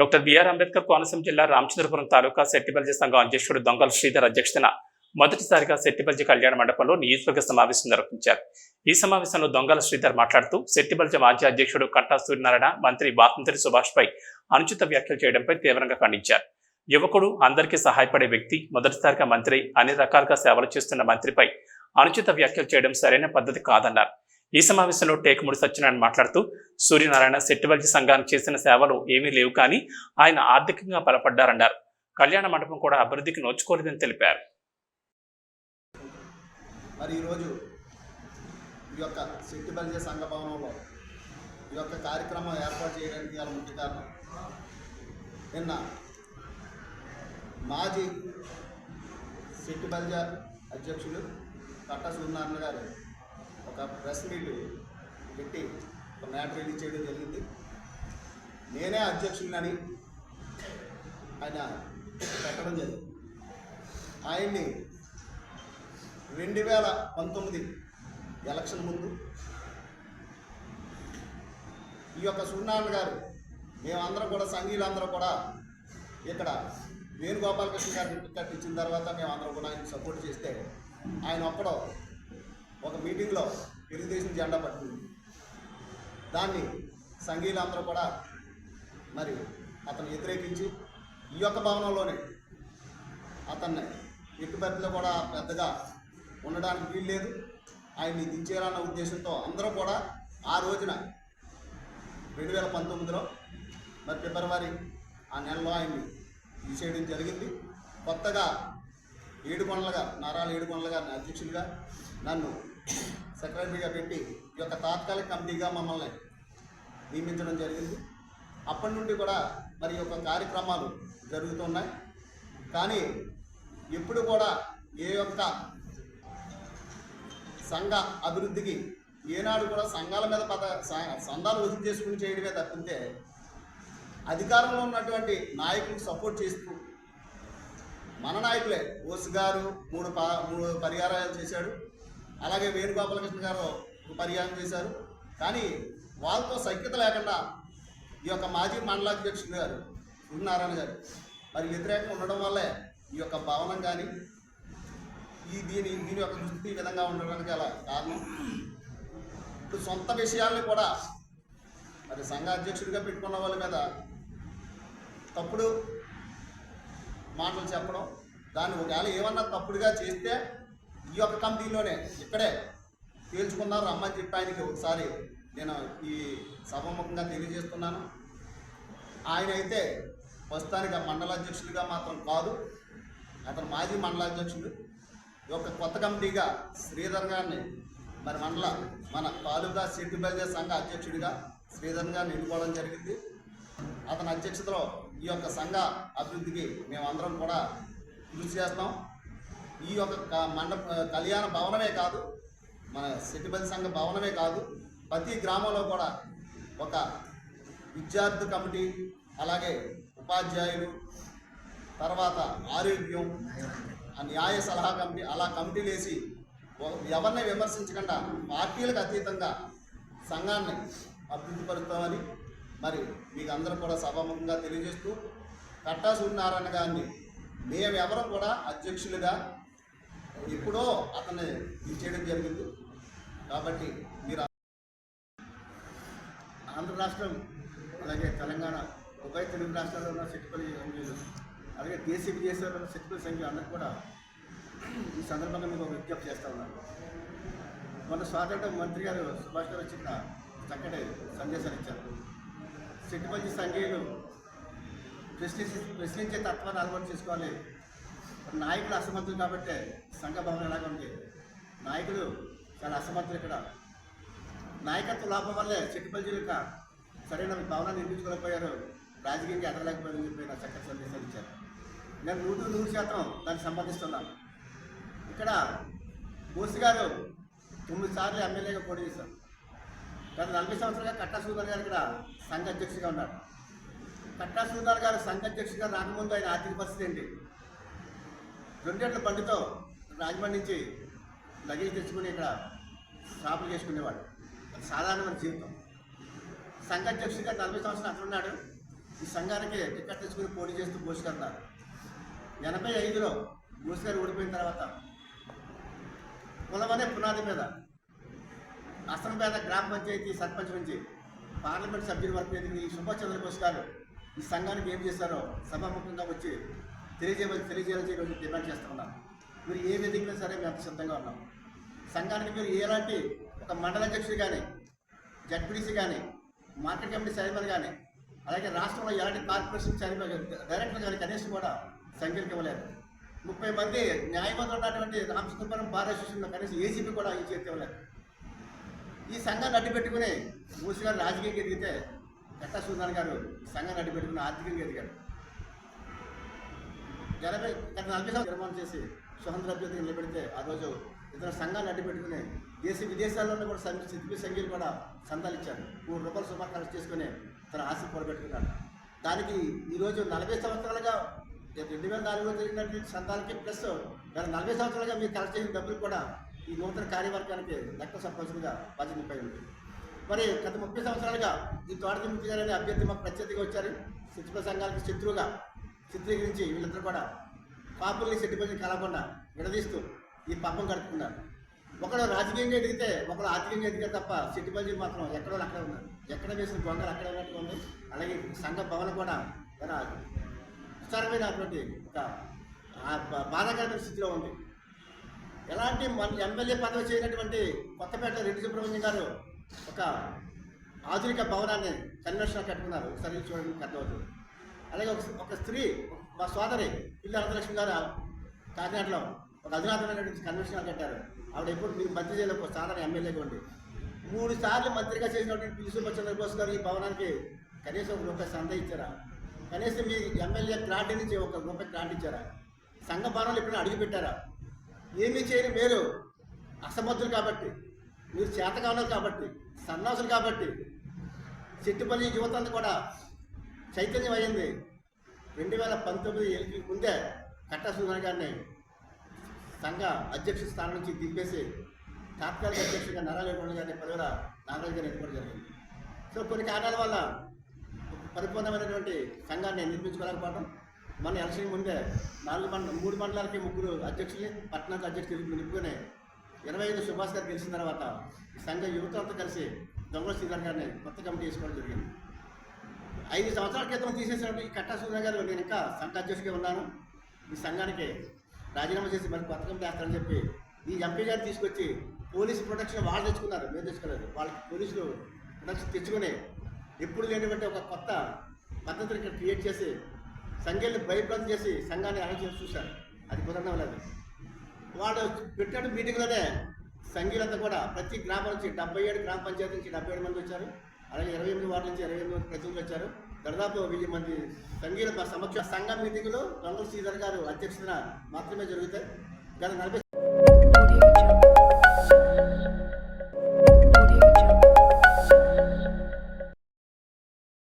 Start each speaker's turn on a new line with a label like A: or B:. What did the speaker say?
A: Doctor BR Ambedkar Konaseema జిల్లా రామచంద్రపురం తాలూకా సెట్టిబల్జీ సంఘం అధ్యక్షుడు దొంగల శ్రీధర్ అధ్యక్షతన మొదటిసారిగా సెట్టిబల్జీ కళ్యాణ మండపంలో నియోజకవర్గ సమావేశం నిర్వహించారు. ఈ సమావేశంలో దొంగల శ్రీధర్ మాట్లాడుతూ సెట్టిబల్జీ మాజీ అధ్యక్షుడు కట్టా సూర్యనారాయణ మంత్రి బాత్మంత్రి సుభాష్ పై అనుచిత వ్యాఖ్యలు చేయడంపై తీవ్రంగా ఖండించారు. యువకుడు, అందరికీ సహాయపడే వ్యక్తి, మొదటిసారిగా మంత్రి, అన్ని రకాలుగా సేవలు చేస్తున్న మంత్రిపై అనుచిత వ్యాఖ్యలు చేయడం సరైన పద్ధతి కాదన్నారు. ఈ సమావేశంలో టేకుముడి సత్యనారాయణ మాట్లాడుతూ సూర్యనారాయణ సెట్టిబల్జీ సంఘానికి చేసిన సేవలు ఏమీ లేవు కానీ ఆయన ఆర్థికంగా బలపడ్డారన్నారు. కళ్యాణ మండపం కూడా అభివృద్ధికి నోచుకోలేదని తెలిపారు.
B: మరి ఈరోజు ఈ యొక్క సెట్టిబల్జీ సంఘ భవనంలో ఈ యొక్క కార్యక్రమం ఏర్పాటు చేయడానికి గల ముఖ్య కారణం, నిన్న మాజీ సెట్టిబల్జీ అధ్యక్షులు కట్టా సూర్యనారాయణ గారు ఒక ప్రెస్ మీట్ పెట్టి ఒక మ్యాటర్ రిలీజ్ చేయడం జరిగింది. నేనే అధ్యక్షుడినని ఆయన పెట్టడం జరిగింది. ఆయన్ని 2019 ఎలక్షన్ ముందు ఈ యొక్క సూర్యనారాయణ గారు, మేమందరం కూడా సంఘీయులందరూ కూడా ఇక్కడ వేణుగోపాలకృష్ణ గారు టికెట్ ఇచ్చిన తర్వాత మేమందరం కూడా ఆయనకు సపోర్ట్ చేస్తే ఆయన ఒక్కడో ఒక మీటింగ్లో తెలుగుదేశం జెండా పట్టింది. దాన్ని సంఘీయులందరూ కూడా మరి అతను వ్యతిరేకించి ఈ యొక్క భవనంలోనే అతన్ని ఎట్టుబడిలో కూడా పెద్దగా ఉండడానికి వీల్లేదు, ఆయన్ని దించేయాలన్న ఉద్దేశంతో అందరూ కూడా ఆ రోజున 2019లో మరి ఫిబ్రవరి ఆ నెలలో ఆయన్ని తీసేయడం జరిగింది. కొత్తగా నారాయణ ఏడుకొండల గారిని అధ్యక్షులుగా, నన్ను సెక్రటరీగా పెట్టి ఈ యొక్క తాత్కాలిక కమిటీగా మమ్మల్ని నియమించడం జరిగింది. అప్పటి నుండి కూడా మరి యొక్క కార్యక్రమాలు జరుగుతున్నాయి. కానీ ఎప్పుడు కూడా ఏ యొక్క సంఘ అభివృద్ధికి ఏనాడు కూడా సంఘాల మీద సంఘాలు వసూలు చేసుకుని చేయడమే తప్పితే అధికారంలో ఉన్నటువంటి నాయకులకు సపోర్ట్ చేస్తూ, మన నాయకులే ఓసు గారు 3 పరిహారాలు చేశాడు, అలాగే వేణుగోపాలకృష్ణ గారు పర్యాయం చేశారు. కానీ వాళ్ళతో సఖ్యత లేకుండా ఈ యొక్క మాజీ మండలాధ్యక్షుడు గారు సూర్యనారాయణ గారు మరి వ్యతిరేకంగా ఉండడం వల్లే ఈ యొక్క భవనం కానీ దీని యొక్క దృష్టి ఈ విధంగా ఉండడానికి అలా కారణం. ఇప్పుడు సొంత విషయాల్ని కూడా మరి సంఘ అధ్యక్షుడిగా పెట్టుకున్న వాళ్ళ మీద తప్పుడు మాటలు చెప్పడం, దాన్ని ఒకవేళ ఏమన్నా తప్పుడుగా చేస్తే ఈ యొక్క కమిటీలోనే ఇక్కడే తేల్చుకున్నారు రమ్మని చెప్పి ఆయనకి ఒకసారి నేను ఈ సభాముఖంగా తెలియజేస్తున్నాను. ఆయన అయితే ప్రస్తుతానికి మండలాధ్యక్షుడిగా మాత్రం కాదు, అతను మాజీ మండలాధ్యక్షుడు. ఈ యొక్క కొత్త కమిటీగా శ్రీధర్ గారిని మరి మన తాలూకా సెట్టిబల్జీ సంఘ అధ్యక్షుడిగా శ్రీధర్ గారిని ఎన్నుకోవడం జరిగింది. అతని అధ్యక్షతలో ఈ యొక్క సంఘ అభివృద్ధికి మేమందరం కూడా కృషి చేస్తాం. ఈ యొక్క కళ్యాణ భవనమే కాదు, మన సెట్టిబల్జీ సంఘ భవనమే కాదు, ప్రతి గ్రామంలో కూడా ఒక విద్యార్థి కమిటీ, అలాగే ఉపాధ్యాయులు, తర్వాత ఆరోగ్యం, న్యాయ సలహా కమిటీ, అలా కమిటీలు వేసి ఎవరిని విమర్శించకుండా పార్టీలకు అతీతంగా సంఘాన్ని అభివృద్ధి పరుస్తామని మరి మీకు అందరూ కూడా సభాముఖంగా తెలియజేస్తూ, కట్టా సూర్యనారాయణ గారిని మేమెవరం కూడా అధ్యక్షులుగా ఎప్పుడో అతన్ని తీసేయడం జరిగింది. కాబట్టి మీరు ఆంధ్ర రాష్ట్రం, అలాగే తెలంగాణ, ఉభయ తెలుగు రాష్ట్రాల్లో ఉన్న సెట్టిబల్జీ సంఘీయులు, అలాగే దేశీ విదేశాల్లో ఉన్న సెట్టిబల్జీ సంఘీయులు అందరికీ కూడా ఈ సందర్భంగా మీకు విజ్ఞప్తి చేస్తూ ఉన్నాను. మన స్వాతంత్ర మంత్రి గారు సుభాష్ గారు వచ్చిన చక్కటి సందేశాలు ఇచ్చారు. సెట్టిబల్జీ సంఘీయులు ప్రశ్నించే తత్వాన్ని అలవాటు చేసుకోవాలి. నాయకులు అసమర్థులు కాబట్టి సంఘ భవనం ఎలాగ ఉంది, నాయకులు చాలా అసమర్థులు. ఇక్కడ నాయకత్వ లోపం వల్లే సెట్టిబల్జీ యొక్క సరైన భవనాన్ని నిర్మించుకోలేకపోయారు, రాజకీయంగా ఎదగలేకపోయారని చెప్పి నా చక్కటి సందేశాలు ఇచ్చారు. నేను 100% దాన్ని సంపాదిస్తున్నాను. ఇక్కడ బోస్ గారు 9 సార్లు ఎమ్మెల్యేగా పోటీ చేశారు. గత 40 సంవత్సరాలుగా కట్టా సూర్యనారాయణ గారు ఇక్కడ సంఘ అధ్యక్షుడిగా ఉన్నారు. కట్టా సూర్యనారాయణ గారు సంఘ అధ్యక్షుడిగా రాకముందు ఆయన ఆర్థిక పరిస్థితి ఏంటి? 2 ఏళ్ల బండితో రాజమండ్రి నుంచి లగేజ్ తెచ్చుకుని ఇక్కడ షాపులు చేసుకునేవాడు. అది సాధారణమైన జీవితం. సంఘ అధ్యక్షుడిగా 40 సంవత్సరాలు అక్కడ ఉన్నాడు. ఈ సంఘానికి టికెట్ తెచ్చుకుని పోటీ చేస్తూ బోస్ గారు ఉన్నారు. 85లో బోస్ గారు ఓడిపోయిన తర్వాత కులమనే పునాది మీద అసంపేట గ్రామ పంచాయతీ సర్పంచ్ నుంచి పార్లమెంట్ సభ్యుల వరకు ఎదిగిన ఈ సుభాష్ చంద్రబోస్ గారు ఈ సంఘానికి ఏం చేశారో సభాముఖంగా వచ్చి తెలియజేయాలని ఈరోజు డిమాండ్ చేస్తూ ఉన్నాం. మీరు ఏ వేదికైనా సరే మేము అంత సిద్ధంగా ఉన్నాం. సంఘానికి మీరు ఎలాంటి ఒక మండల అధ్యక్షుడు కానీ, జడ్పీడీసీ కానీ, మార్కెట్ కమిటీ చైర్మన్ కానీ, అలాగే రాష్ట్రంలో ఎలాంటి కార్పొరేషన్ చైర్మన్ డైరెక్టర్ కానీ కనీసం కూడా సంఖ్యలకు ఇవ్వలేదు. 30 మంది న్యాయమంత్రులు ఉన్నటువంటి రామచంద్రపురం బార్ అసోసియేషన్లో కనీసం ఏసీపీ కూడా ఈ చేతి ఇవ్వలేదు. ఈ సంఘాన్ని అడ్డు పెట్టుకుని మూసి గారు రాజకీయంగా ఎదిగితే కట్టా సూర్యనారాయణ గారు సంఘాన్ని అడ్డు పెట్టుకుని ఆర్థికంగా ఎదిగారు. గత 40 సంవత్సరాలు నిర్మాణం చేసి స్వతంత్ర అభ్యర్థిగా నిలబెడితే ఆ రోజు ఇతర సంఘాన్ని అడ్డు పెట్టుకుని విదేశాల్లోనే కూడా సిద్ధిపి సంఘీయులు కూడా సంతాలు ఇచ్చారు. ₹3 సుమారు ఖర్చు చేసుకుని తన ఆశ పొరబెట్టుకున్నాడు. దానికి ఈరోజు 40 సంవత్సరాలుగా 2004లో జరిగినటువంటి సంతాలకి ప్లస్ గత 40 సంవత్సరాలుగా మీరు ఖర్చు చేసిన డబ్బులు కూడా ఈ నూతన కార్యవర్గానికి లెక్క సర్పంచులుగా బాధ్యత ఉంది. మరి గత 30 సంవత్సరాలుగా ఈ తోటతిమూర్తి గారు అనే అభ్యర్థి మాకు ప్రత్యేకంగా వచ్చారు. సిద్ధిపి సంఘాలకు శత్రువుగా చిత్రీకరించి వీళ్ళిద్దరు కూడా పాపుల్ని సెట్టిపల్లి కలగకుండా విడదీస్తూ ఈ పాపం గడుపుతున్నారు. ఒకడు రాజకీయంగా ఎదిగితే ఒకడు ఆర్థికంగా ఎదిగారు తప్ప సెట్టిపల్లి మాత్రం ఎక్కడో అక్కడే ఉన్నారు. ఎక్కడ వేసిన గొంగలు అక్కడే ఉన్నట్టుగా ఉంది. అలాగే సంఘ భవనం కూడా చాలా విస్తారమైనటువంటి ఒక బాధాకరమైన స్థితిలో ఉంది. ఎలాంటి ఎమ్మెల్యే పదవి చేయనటువంటి కొత్తపేట రెడ్డి సుబ్రహ్మణ్యం గారు ఒక ఆధునిక భవనాన్ని కన్వెన్షన్ కట్టుకున్నారు. ఒకసారి చూడడానికి అర్థమవుతుంది. అలాగే ఒక స్త్రీ, మా సోదరి పిల్లి అనంతలక్ష్మి గారు కాకినాడలో ఒక అధునాతమైనటువంటి కన్వెన్షన్ కట్టారు. ఆవిడ ఎప్పుడు మీరు మంత్రి చేయలేక సాధారణ ఎమ్మెల్యేగా ఉండి 3 సార్లు మంత్రిగా చేసినటువంటి పిల్లి సుభాష్ చంద్రబోస్ గారు ఈ భవనానికి కనీసం ₹1 సంద ఇచ్చారా? కనీసం మీ ఎమ్మెల్యే గ్రాంట్ నుంచి ₹1 గ్రాంట్ ఇచ్చారా? సంఘ భవనాలు ఎప్పుడైనా అడుగు పెట్టారా? ఏమీ చేయని మీరు అసమర్థులు కాబట్టి, మీరు చేతకానులు కాబట్టి, సన్నాసులు కాబట్టి చెట్టుపల్లి యువతంతా కూడా చైతన్యం అయ్యింది. 2019 ఎన్నికల ముందే కట్టా సూర్యనారాయణ గారిని సంఘ అధ్యక్ష స్థానం నుంచి దింపేసి తాత్కాలిక అధ్యక్షుడిగా నరాలేకుండా గారిని పలువుర నాగరాజు గారిని ఎన్నుకోవడం జరిగింది. సో కొన్ని కారణాల వల్ల పరిపూర్ణమైనటువంటి సంఘాన్ని నిర్మించుకోలేకపోవడం, మన ఎలక్షన్ ముందే 3 మండలాలకి 3 అధ్యక్షుల్ని, పట్టణానికి అధ్యక్షులు నిలుపుకొని 25 సుభాష్ గారు గెలిచిన తర్వాత సంఘ యువత అంతా కలిసి దొంగల శ్రీధర్ గారిని కొత్త కమిటీ వేసుకోవడం జరిగింది. 5 సంవత్సరాల క్రితం తీసేసినటువంటి ఈ కట్టా సూర్య గారు నేను ఇంకా సంఘ అధ్యక్షుడిగా ఉన్నాను, ఈ సంఘానికి రాజీనామా చేసి మరి కొత్త కమిటీ వేస్తారని చెప్పి ఈ ఎంపీ గారు తీసుకొచ్చి పోలీసు ప్రొటెక్షన్ వాళ్ళు తెచ్చుకున్నారు, మేము తెచ్చుకోలేదు. వాళ్ళకి పోలీసులు ప్రొటెక్షన్ తెచ్చుకొని ఎప్పుడు లేనివంటి ఒక కొత్త పద్ధతిని ఇక్కడ క్రియేట్ చేసి సంఘాన్ని భయప్రాంతం చేసి సంఘాన్ని అరెస్ట్ చేసి చూశారు. అది కుదరడం లేదు. వాళ్ళు పెట్టిన మీటింగ్లోనే సంఘీయులంతా కూడా ప్రతి గ్రామం నుంచి 77 గ్రామ పంచాయతీ నుంచి 77 మంది వచ్చారు. అలాగే 28 వార్డు నుంచి 28 మంది ప్రతినిధులు వచ్చారు. దాదాపు 1000 మంది సంఘీయుల సమక్ష సంఘ మీటింగులు దొంగల శ్రీధర్ గారు అధ్యక్షతన మాత్రమే జరుగుతాయి. గత 40